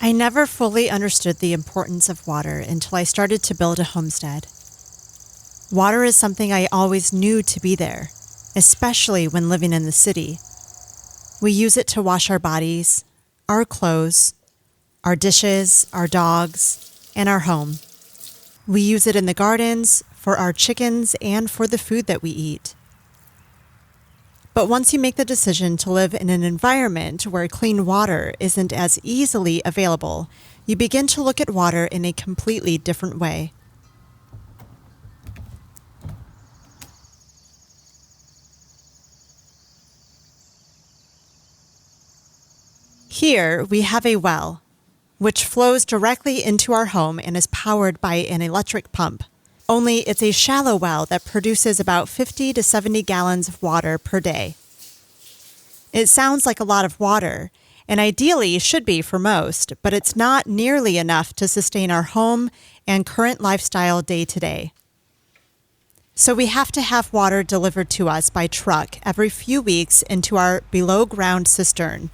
I never fully understood the importance of water until I started to build a homestead. Water is something I always knew to be there, especially when living in the city. We use it to wash our bodies, our clothes, our dishes, our dogs, and our home. We use it in the gardens, for our chickens, and for the food that we eat. But once you make the decision to live in an environment where clean water isn't as easily available, you begin to look at water in a completely different way. Here we have a well, which flows directly into our home and is powered by an electric pump. Only it's a shallow well that produces about 50 to 70 gallons of water per day. It sounds like a lot of water, and ideally should be for most, but it's not nearly enough to sustain our home and current lifestyle day to day. So we have to have water delivered to us by truck every few weeks into our below-ground cistern.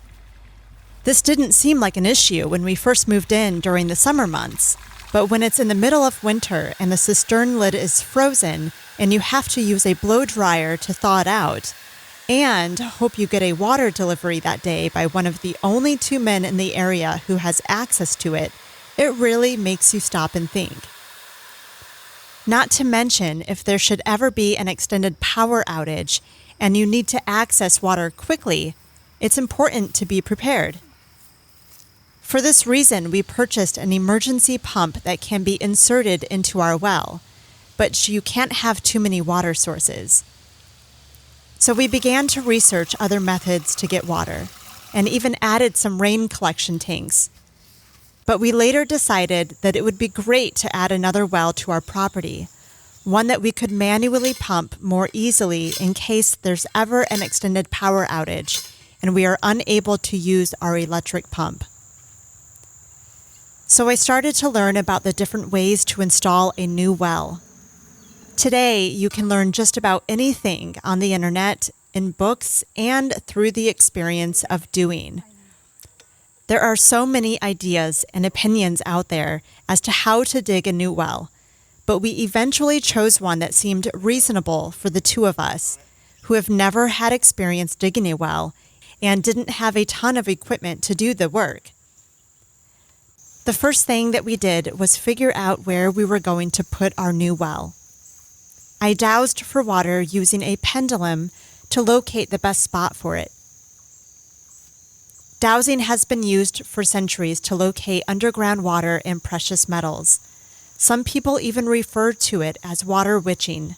This didn't seem like an issue when we first moved in during the summer months, but when it's in the middle of winter and the cistern lid is frozen and you have to use a blow dryer to thaw it out, and hope you get a water delivery that day by one of the only two men in the area who has access to it, it really makes you stop and think. Not to mention, if there should ever be an extended power outage and you need to access water quickly, it's important to be prepared. For this reason, we purchased an emergency pump that can be inserted into our well, but you can't have too many water sources. So we began to research other methods to get water, and even added some rain collection tanks. But we later decided that it would be great to add another well to our property, one that we could manually pump more easily in case there's ever an extended power outage and we are unable to use our electric pump. So I started to learn about the different ways to install a new well. Today, you can learn just about anything on the internet, in books, and through the experience of doing. There are so many ideas and opinions out there as to how to dig a new well, but we eventually chose one that seemed reasonable for the two of us, who have never had experience digging a well and didn't have a ton of equipment to do the work. The first thing that we did was figure out where we were going to put our new well. I dowsed for water using a pendulum to locate the best spot for it. Dowsing has been used for centuries to locate underground water and precious metals. Some people even refer to it as water witching.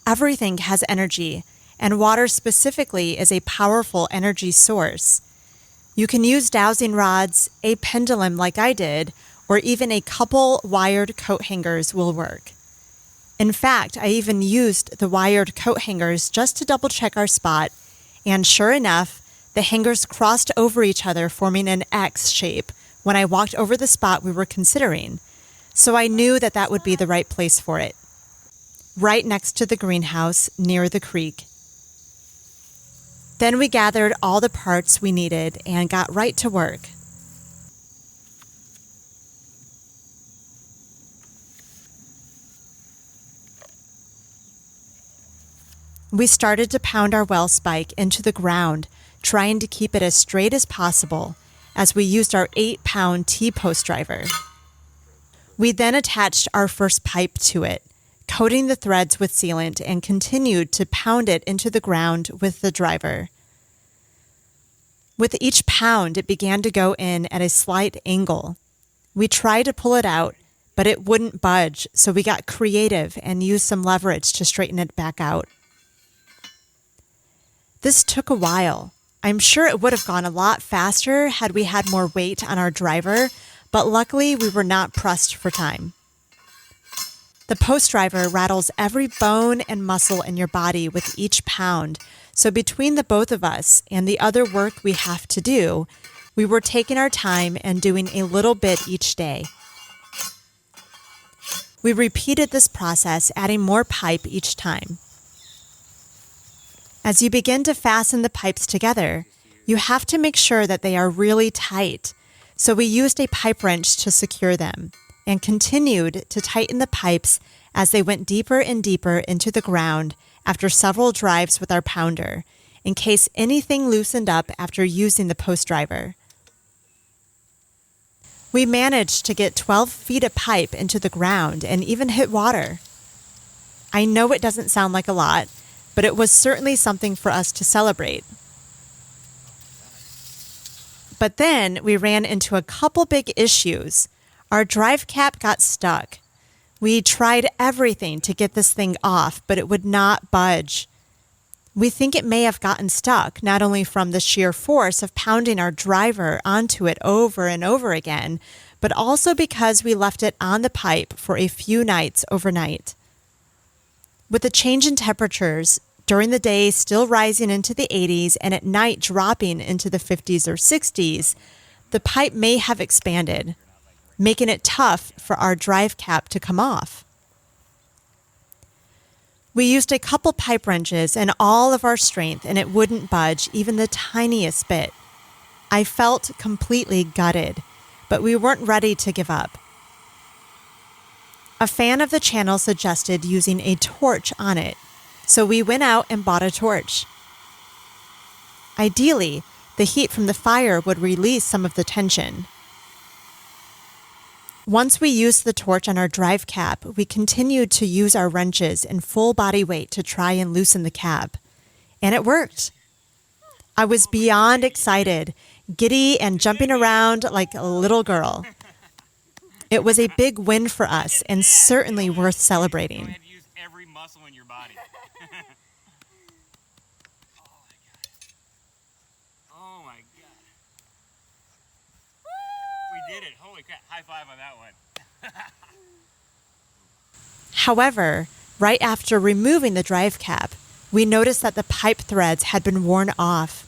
Everything has energy, and water specifically is a powerful energy source. You can use dowsing rods, a pendulum like I did, or even a couple wired coat hangers will work. In fact, I even used the wired coat hangers just to double check our spot, and sure enough, the hangers crossed over each other, forming an X shape when I walked over the spot we were considering, so I knew that that would be the right place for it. Right next to the greenhouse, near the creek. Then we gathered all the parts we needed and got right to work. We started to pound our well spike into the ground, trying to keep it as straight as possible, as we used our 8-pound T-post driver. We then attached our first pipe to it, coating the threads with sealant, and continued to pound it into the ground with the driver. With each pound, it began to go in at a slight angle. We tried to pull it out, but it wouldn't budge, so we got creative and used some leverage to straighten it back out. This took a while. I'm sure it would have gone a lot faster had we had more weight on our driver, but luckily we were not pressed for time. The post driver rattles every bone and muscle in your body with each pound, so between the both of us and the other work we have to do, we were taking our time and doing a little bit each day. We repeated this process, adding more pipe each time. As you begin to fasten the pipes together, You have to make sure that they are really tight. So we used a pipe wrench to secure them and continued to tighten the pipes as they went deeper and deeper into the ground after several drives with our pounder, in case anything loosened up after using the post driver. We managed to get 12 feet of pipe into the ground and even hit water. I know it doesn't sound like a lot, but it was certainly something for us to celebrate. But then we ran into a couple big issues. Our drive cap got stuck. We tried everything to get this thing off, but it would not budge. We think it may have gotten stuck, not only from the sheer force of pounding our driver onto it over and over again, but also because we left it on the pipe for a few nights overnight. With the change in temperatures, during the day still rising into the 80s and at night dropping into the 50s or 60s, the pipe may have expanded, making it tough for our drive cap to come off. We used a couple pipe wrenches and all of our strength, and it wouldn't budge even the tiniest bit. I felt completely gutted, but we weren't ready to give up. A fan of the channel suggested using a torch on it, so we went out and bought a torch. Ideally, the heat from the fire would release some of the tension. Once we used the torch on our drive cap, we continued to use our wrenches and full body weight to try and loosen the cap. And it worked. I was beyond excited, giddy and jumping around like a little girl. It was a big win for us and certainly worth celebrating. Go ahead and use every muscle in your body. Oh my god. We did it. Holy crap. High five on that one. However, right after removing the drive cap, we noticed that the pipe threads had been worn off.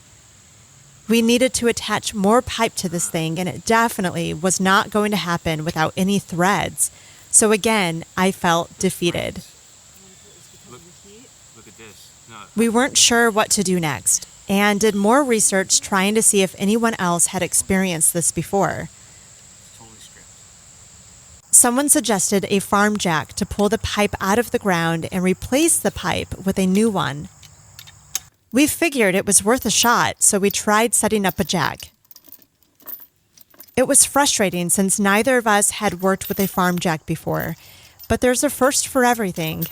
We needed to attach more pipe to this thing, and it definitely was not going to happen without any threads. So again, I felt defeated. Look at this. No. We weren't sure what to do next and did more research trying to see if anyone else had experienced this before. It's totally stripped. Someone suggested a farm jack to pull the pipe out of the ground and replace the pipe with a new one. We figured it was worth a shot, so we tried setting up a jack. It was frustrating since neither of us had worked with a farm jack before, but there's a first for everything.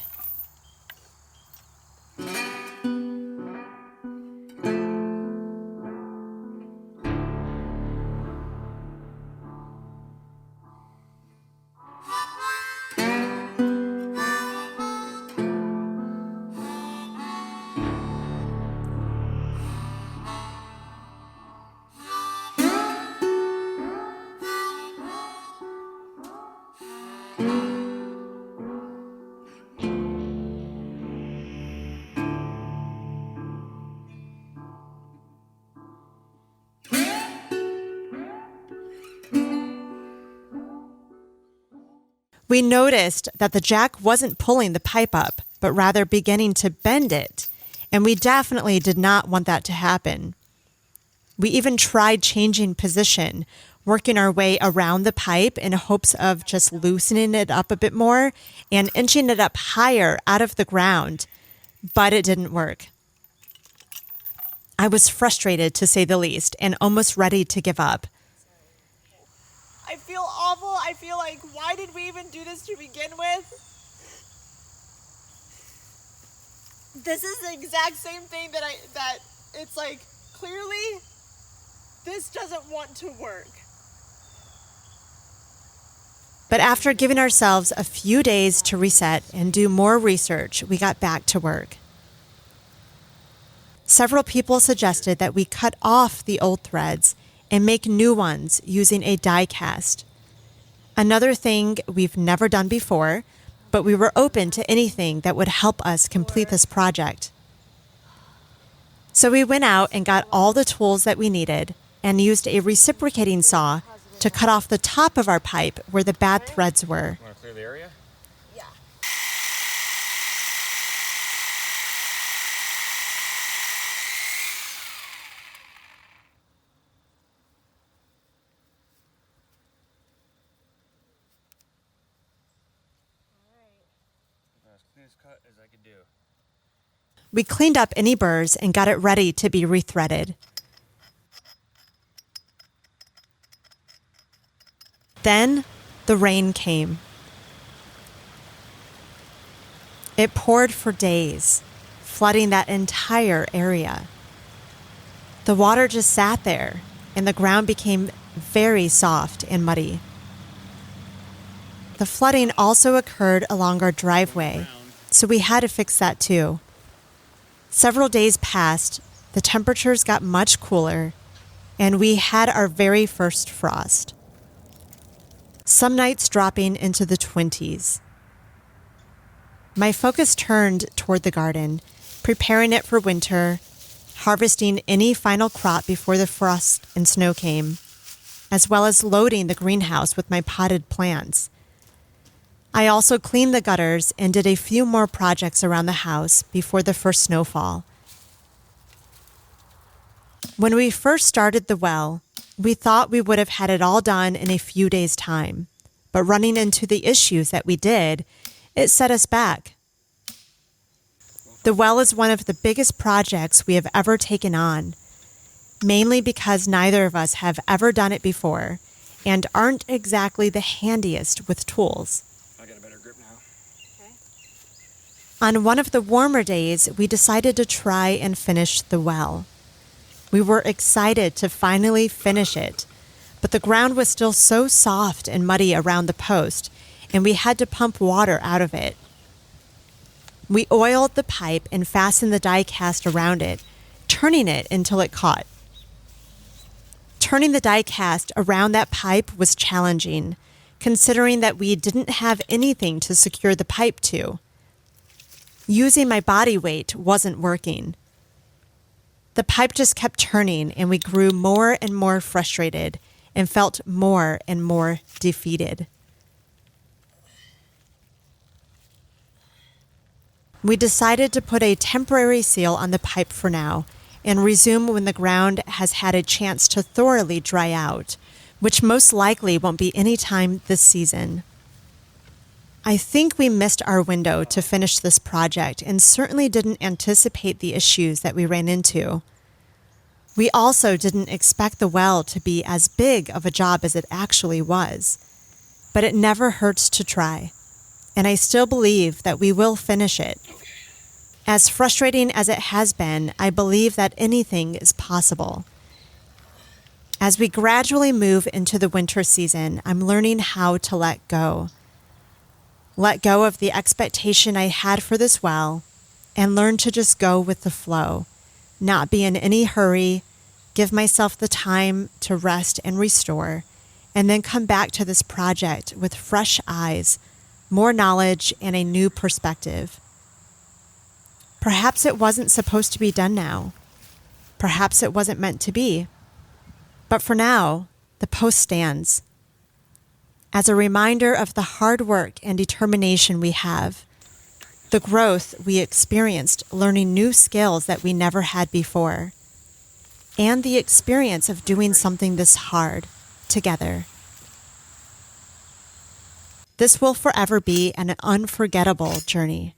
We noticed that the jack wasn't pulling the pipe up, but rather beginning to bend it, and we definitely did not want that to happen. We even tried changing position, working our way around the pipe in hopes of just loosening it up a bit more and inching it up higher out of the ground, but it didn't work. I was frustrated, to say the least, and almost ready to give up. I feel awful. I feel like, why did we even do this to begin with? This is the exact same thing that it's like, clearly, this doesn't want to work. But after giving ourselves a few days to reset and do more research, we got back to work. Several people suggested that we cut off the old threads and make new ones using a die cast. Another thing we've never done before, but we were open to anything that would help us complete this project. So we went out and got all the tools that we needed and used a reciprocating saw to cut off the top of our pipe where the bad threads were. Want to clear the area? Yeah. cleanest cut as I could do. We cleaned up any burrs and got it ready to be rethreaded. Then the rain came. It poured for days, flooding that entire area. The water just sat there, and the ground became very soft and muddy. The flooding also occurred along our driveway, so we had to fix that too. Several days passed, the temperatures got much cooler, and we had our very first frost. Some nights dropping into the 20s. My focus turned toward the garden, preparing it for winter, harvesting any final crop before the frost and snow came, as well as loading the greenhouse with my potted plants. I also cleaned the gutters and did a few more projects around the house before the first snowfall. When we first started the well, we thought we would have had it all done in a few days' time, but running into the issues that we did, it set us back. The well is one of the biggest projects we have ever taken on, mainly because neither of us have ever done it before and aren't exactly the handiest with tools. I got a better grip now. Okay. On one of the warmer days, we decided to try and finish the well. We were excited to finally finish it, but the ground was still so soft and muddy around the post, and we had to pump water out of it. We oiled the pipe and fastened the die cast around it, turning it until it caught. Turning the die cast around that pipe was challenging, considering that we didn't have anything to secure the pipe to. Using my body weight wasn't working. The pipe just kept turning, and we grew more and more frustrated and felt more and more defeated. We decided to put a temporary seal on the pipe for now and resume when the ground has had a chance to thoroughly dry out, which most likely won't be any time this season. I think we missed our window to finish this project and certainly didn't anticipate the issues that we ran into. We also didn't expect the well to be as big of a job as it actually was, but it never hurts to try, and I still believe that we will finish it. As frustrating as it has been, I believe that anything is possible. As we gradually move into the winter season, I'm learning how to let go. Let go of the expectation I had for this well and learn to just go with the flow, not be in any hurry, give myself the time to rest and restore, and then come back to this project with fresh eyes, more knowledge, and a new perspective. Perhaps it wasn't supposed to be done now. Perhaps it wasn't meant to be. But for now, the post stands as a reminder of the hard work and determination we have, the growth we experienced learning new skills that we never had before, and the experience of doing something this hard together. This will forever be an unforgettable journey.